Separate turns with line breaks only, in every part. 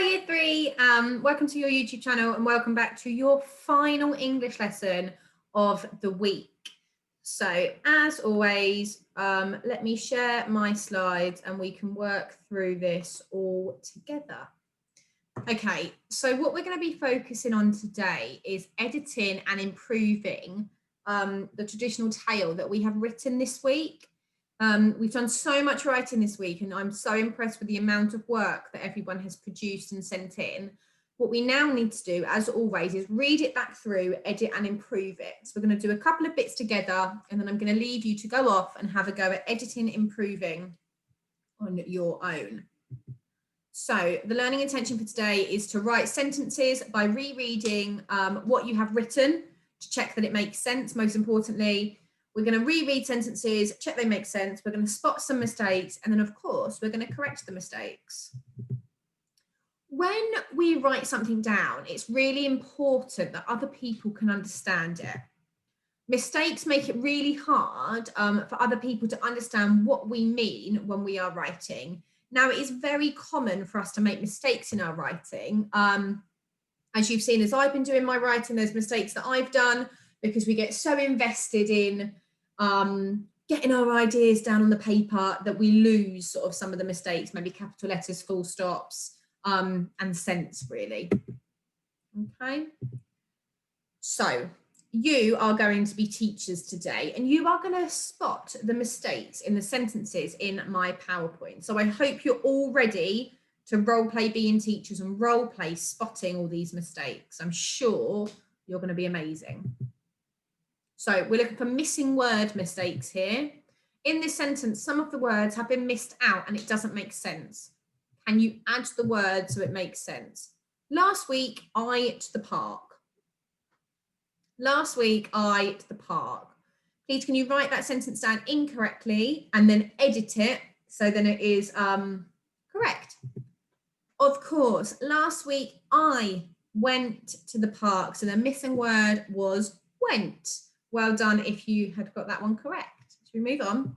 Year 3, welcome to your YouTube channel and welcome back to your final English lesson of the week. So as always, let me share my slides and we can work through this all together. Okay, so what we're going to be focusing on today is editing and improving the traditional tale that we have written this week. We've done so much writing this week and I'm so impressed with the amount of work that everyone has produced and sent in. What we now need to do, as always, is read it back through, edit and improve it. So we're going to do a couple of bits together and then I'm going to leave you to go off and have a go at editing, improving on your own. So the learning intention for today is to write sentences by rereading what you have written to check that it makes sense. Most importantly, we're going to reread sentences, check they make sense. We're going to spot some mistakes. And then, of course, we're going to correct the mistakes. When we write something down, it's really important that other people can understand it. Mistakes make it really hard for other people to understand what we mean when we are writing. Now, it is very common for us to make mistakes in our writing. As you've seen, as I've been doing my writing, there's mistakes that I've done because we get so invested in getting our ideas down on the paper that we lose sort of some of the mistakes, maybe capital letters, full stops, and sense really. Okay. So you are going to be teachers today and you are going to spot the mistakes in the sentences in my PowerPoint. So I hope you're all ready to role play being teachers and role play spotting all these mistakes. I'm sure you're going to be amazing. So we're looking for missing word mistakes here. In this sentence, some of the words have been missed out and it doesn't make sense. Can you add the word so it makes sense? Last week, I to the park. Last week, I to the park. Please, can you write that sentence down incorrectly and then edit it so then it is correct? Of course, last week, I went to the park. So the missing word was went. Well done if you had got that one correct. Should we move on?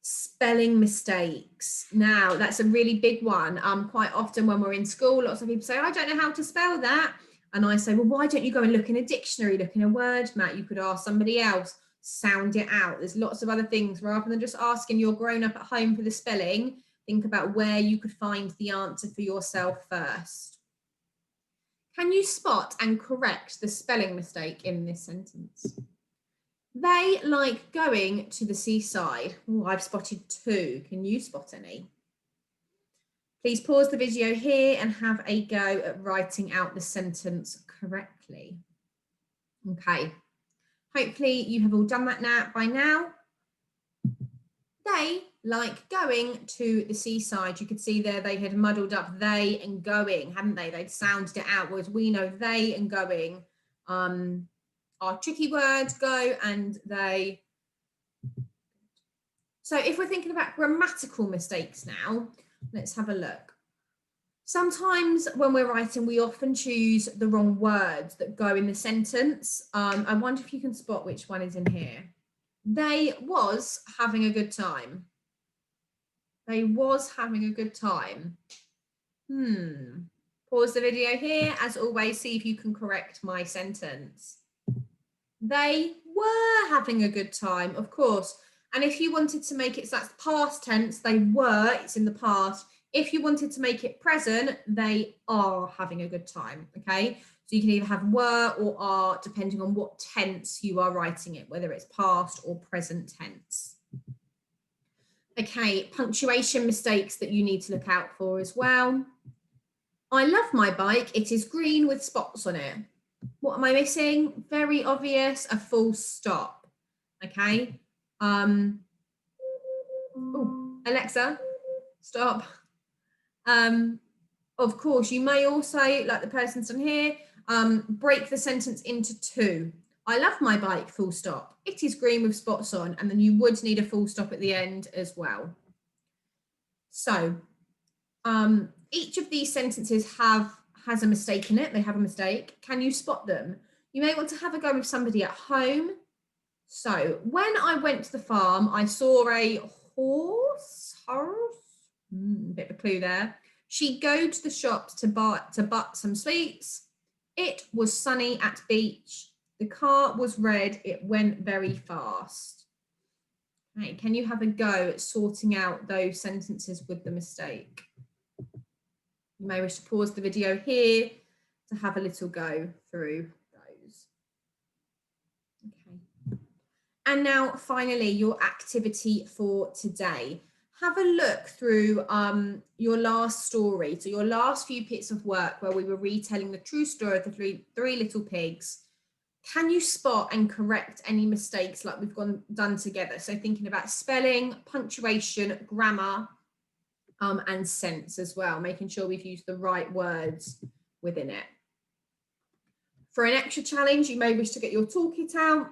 Spelling mistakes. Now, that's a really big one. Quite often when we're in school, lots of people say, I don't know how to spell that. And I say, well, why don't you go and look in a dictionary, look in a word mat? You could ask somebody else, sound it out. There's lots of other things. Rather than just asking your grown up at home for the spelling, think about where you could find the answer for yourself first. Can you spot and correct the spelling mistake in this sentence? They like going to the seaside. Oh, I've spotted 2. Can you spot any? Please pause the video here and have a go at writing out the sentence correctly. Okay, hopefully you have all done that now by now. They like going to the seaside. You could see there they had muddled up they and going, hadn't they? They'd sounded it out, whereas we know they and going are tricky words, go and they. So if we're thinking about grammatical mistakes now, let's have a look. Sometimes when we're writing, we often choose the wrong words that go in the sentence. I wonder if you can spot which one is in here. They was having a good time. They was having a good time. Pause the video here. As always, see if you can correct my sentence. They were having a good time, of course. And if you wanted to make it, so that's past tense, they were, it's in the past. If you wanted to make it present, they are having a good time, okay? So you can either have were or are, depending on what tense you are writing it, whether it's past or present tense. Okay, punctuation mistakes that you need to look out for as well. I love my bike. It is green with spots on it. What am I missing? Very obvious, a full stop, okay? Ooh, Alexa, stop. Of course, you may also, like the person's done here, break the sentence into 2. I love my bike, full stop. It is green with spots on, and then you would need a full stop at the end as well. So each of these sentences has a mistake in it. They have a mistake. Can you spot them? You may want to have a go with somebody at home. So when I went to the farm, I saw a horse. Bit of a clue there. She go to the shops to buy some sweets. It was sunny at beach. The car was red. It went very fast. Okay, can you have a go at sorting out those sentences with the mistake? You may wish to pause the video here to have a little go through those. Okay. And now finally, your activity for today. Have a look through your last story, so your last few bits of work where we were retelling the true story of the three little pigs. Can you spot and correct any mistakes like we've done together? So thinking about spelling, punctuation, grammar, and sense as well, making sure we've used the right words within it. For an extra challenge, you may wish to get your toolkit out,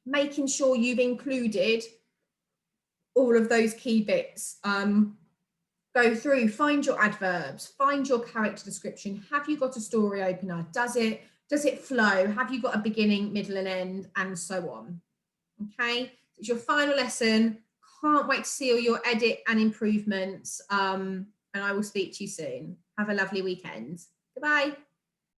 making sure you've included all of those key bits. Go through, find your adverbs, find your character description. Have you got a story opener? Does it flow? Have you got a beginning, middle and end, and so on? Okay, it's your final lesson. Can't wait to see all your edit and improvements. And I will speak to you soon. Have a lovely weekend. Goodbye.